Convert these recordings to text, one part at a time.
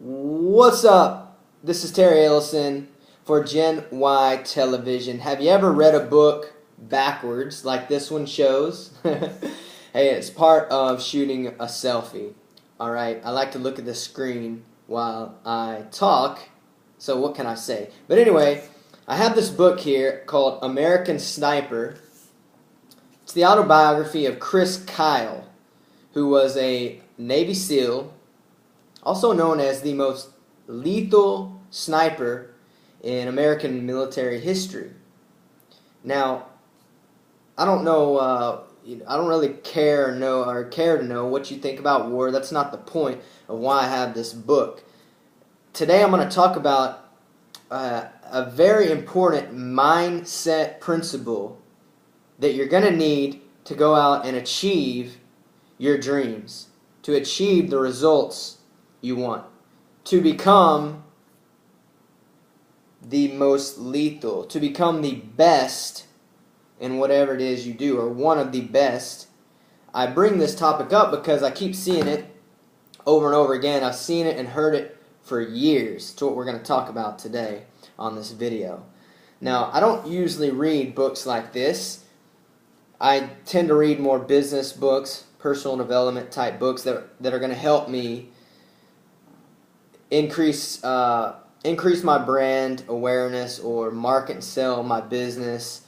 What's up? This is Terry Ellison for Gen Y Television. Have you ever read a book backwards like this one shows? Hey, it's part of shooting a selfie. Alright, I like to look at the screen while I talk, so what can I say? But anyway, I have this book here called American Sniper. It's the autobiography of Chris Kyle, who was a Navy SEAL, also known as the most lethal sniper in American military history. Now, I don't know, I don't really care to know what you think about war. That's not the point of why I have this book. Today I'm going to talk about a very important mindset principle that you're going to need to go out and achieve your dreams, to achieve the results you want, to become the most lethal, to become the best in whatever it is you do, or one of the best. I bring this topic up because I keep seeing it over and over again. I've seen it and heard it for years. It's what we're going to talk about today on this video. Now, I don't usually read books like this. I tend to read more business books, personal development type books that are going to help me increase my brand awareness, or market and sell my business,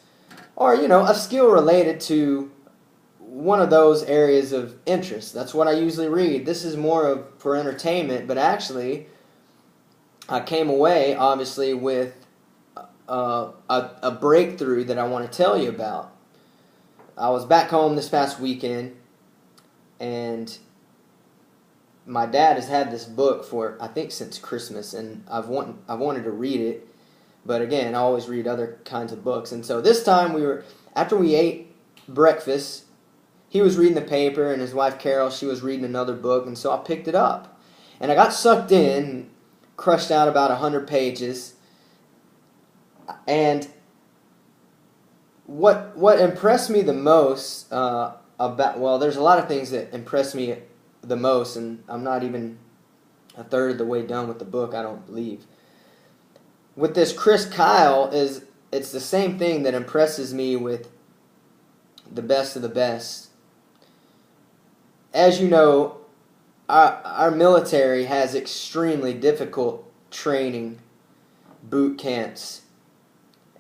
or a skill related to one of those areas of interest. That's what I usually read. This is more of for entertainment, but actually I came away obviously with a breakthrough that I want to tell you about. I was back home this past weekend, and my dad has had this book for, I think, since Christmas, and I've wanted to read it, but again, I always read other kinds of books. And so this time after we ate breakfast, he was reading the paper, and his wife Carol, she was reading another book, and so I picked it up, and I got sucked in, crushed out about 100 pages, and what impressed me the most there's a lot of things that impressed me the most, and I'm not even a third of the way done with the book, I don't believe. With this Chris Kyle, it's the same thing that impresses me with the best of the best. As you know, our military has extremely difficult training, boot camps,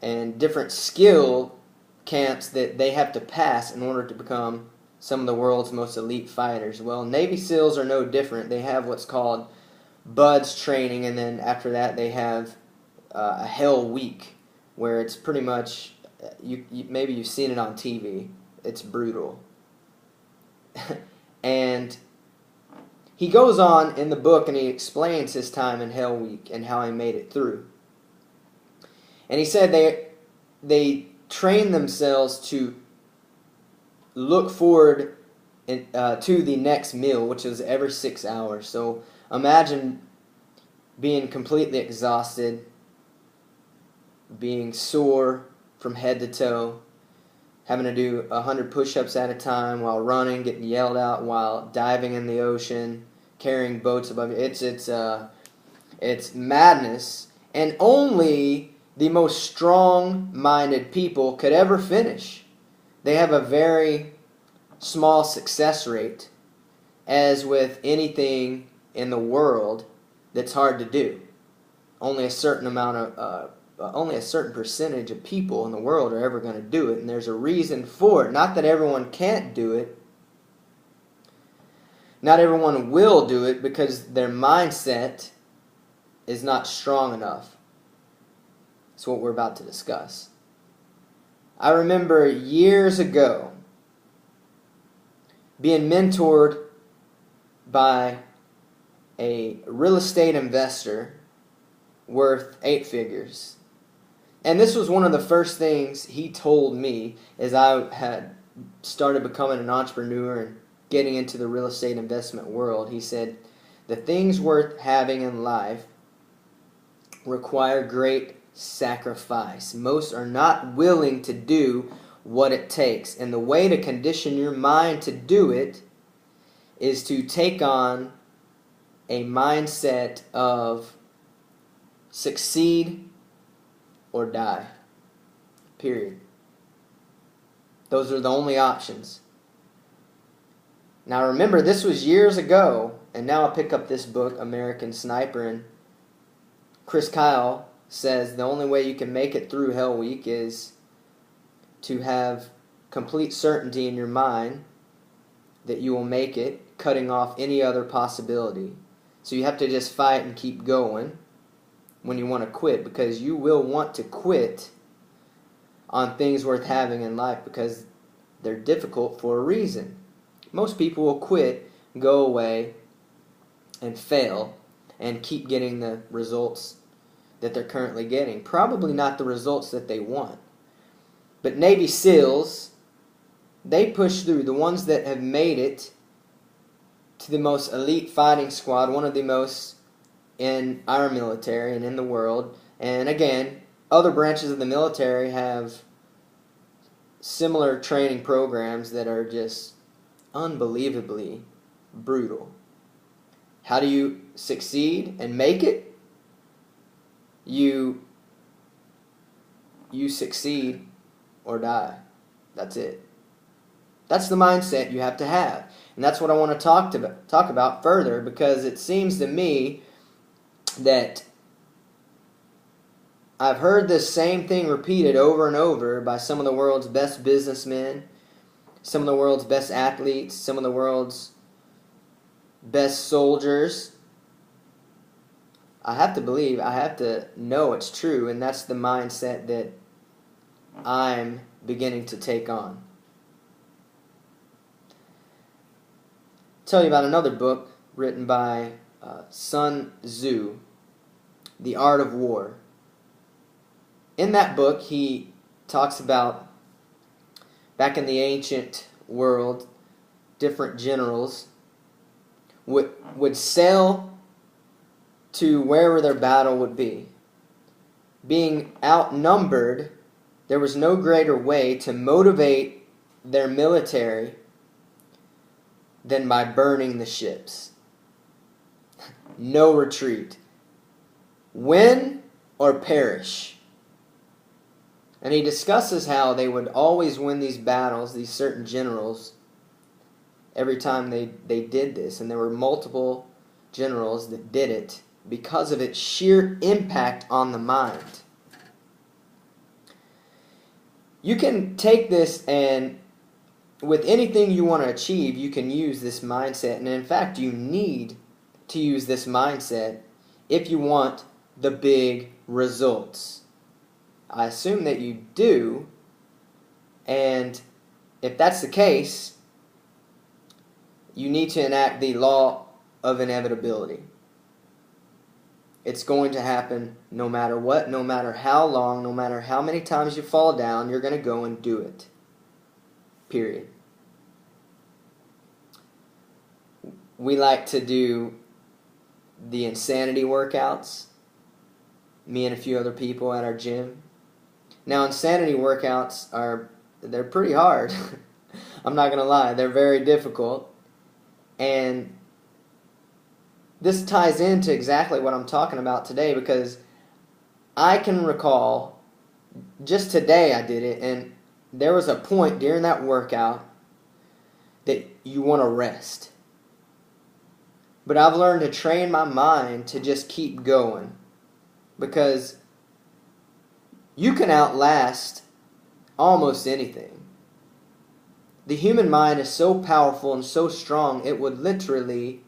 and different skill camps that they have to pass in order to become some of the world's most elite fighters. Well, Navy SEALs are no different. They have what's called BUDS training, and then after that they have a Hell Week, where it's pretty much, maybe you've seen it on TV. It's brutal. And he goes on in the book and he explains his time in Hell Week and how he made it through. And he said they train themselves to look forward to the next meal, which is every 6 hours. So imagine being completely exhausted, being sore from head to toe, having to do 100 push-ups at a time while running, getting yelled at while diving in the ocean, carrying boats above you. It's madness, and only the most strong-minded people could ever finish. They have a very small success rate, as with anything in the world that's hard to do. Only a certain percentage of people in the world are ever going to do it, and there's a reason for it. Not that everyone can't do it. Not everyone will do it because their mindset is not strong enough. That's what we're about to discuss. I remember years ago being mentored by a real estate investor worth 8 figures. And this was one of the first things he told me as I had started becoming an entrepreneur and getting into the real estate investment world. He said, the things worth having in life require great sacrifice. Most are not willing to do what it takes, and the way to condition your mind to do it is to take on a mindset of succeed or die. Period. Those are the only options. Now remember, this was years ago, and now I pick up this book, American Sniper, and Chris Kyle says the only way you can make it through Hell Week is to have complete certainty in your mind that you will make it, cutting off any other possibility. So you have to just fight and keep going when you want to quit, because you will want to quit on things worth having in life because they're difficult for a reason. Most people will quit, go away, and fail, and keep getting the results that they're currently getting. Probably not the results that they want. But Navy SEALs, they push through. The ones that have made it to the most elite fighting squad, one of the most in our military and in the world. And again, other branches of the military have similar training programs that are just unbelievably brutal. How do you succeed and make it? You succeed or die. That's it. That's the mindset you have to have. And that's what I want to talk about further, because it seems to me that I've heard this same thing repeated over and over by some of the world's best businessmen, some of the world's best athletes, some of the world's best soldiers. I have to know it's true, and that's the mindset that I'm beginning to take on. I'll tell you about another book written by Sun Tzu, The Art of War. In that book, he talks about, back in the ancient world, different generals would sail to wherever their battle would be. Being outnumbered, there was no greater way to motivate their military than by burning the ships. No retreat. Win or perish. And he discusses how they would always win these battles, these certain generals, every time they did this. And there were multiple generals that did it because of its sheer impact on the mind. You can take this, and with anything you want to achieve, you can use this mindset. And in fact, you need to use this mindset if you want the big results. I assume that you do, and if that's the case, you need to enact the law of inevitability. It's going to happen no matter what, no matter how long, no matter how many times you fall down, you're going to go and do it. Period. We like to do the insanity workouts, me and a few other people at our gym. Now, insanity workouts they're pretty hard. I'm not going to lie. They're very difficult. And this ties into exactly what I'm talking about today, because I can recall, just today I did it, and there was a point during that workout that you want to rest. But I've learned to train my mind to just keep going, because you can outlast almost anything. The human mind is so powerful and so strong, it would literally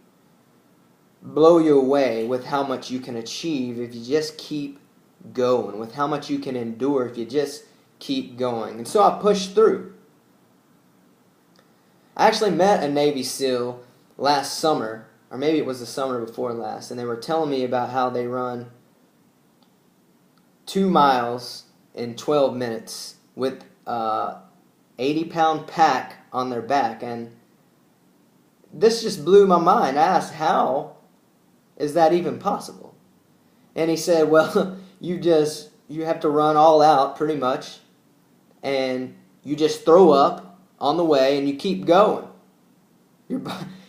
blow you away with how much you can achieve if you just keep going, with how much you can endure if you just keep going. And so I pushed through. I actually met a Navy SEAL last summer, or maybe it was the summer before last, and they were telling me about how they run 2 miles in 12 minutes with a 80-pound pack on their back. And this just blew my mind. I asked, how is that even possible? And he said, well, you have to run all out pretty much, and you just throw up on the way and you keep going.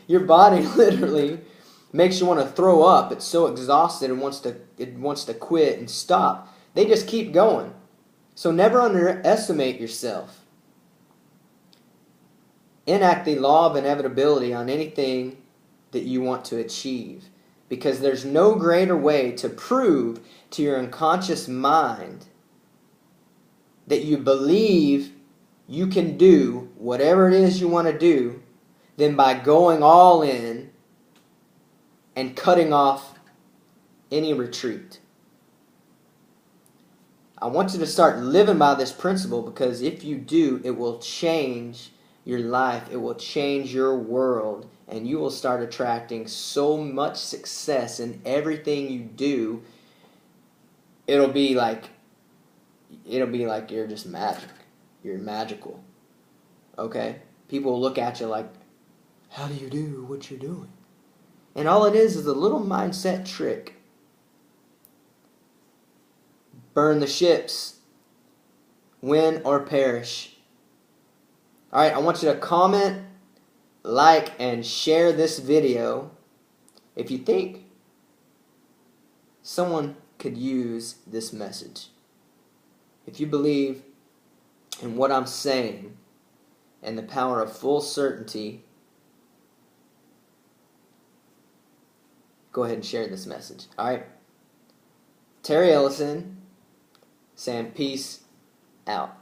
Your body literally makes you want to throw up. It's so exhausted and wants to quit and stop. They just keep going. So never underestimate yourself. Enact the law of inevitability on anything that you want to achieve, because there's no greater way to prove to your unconscious mind that you believe you can do whatever it is you want to do than by going all in and cutting off any retreat. I want you to start living by this principle, because if you do, it will change your life. It will change your world, and you will start attracting so much success in everything you do. It'll be like you're just magic. You're magical. Okay? People will look at you like, how do you do what you're doing? And all it is a little mindset trick. Burn the ships. Win or perish. Alright, I want you to comment, like, and share this video if you think someone could use this message. If you believe in what I'm saying and the power of full certainty, go ahead and share this message. Alright? Terry Ellison saying peace out.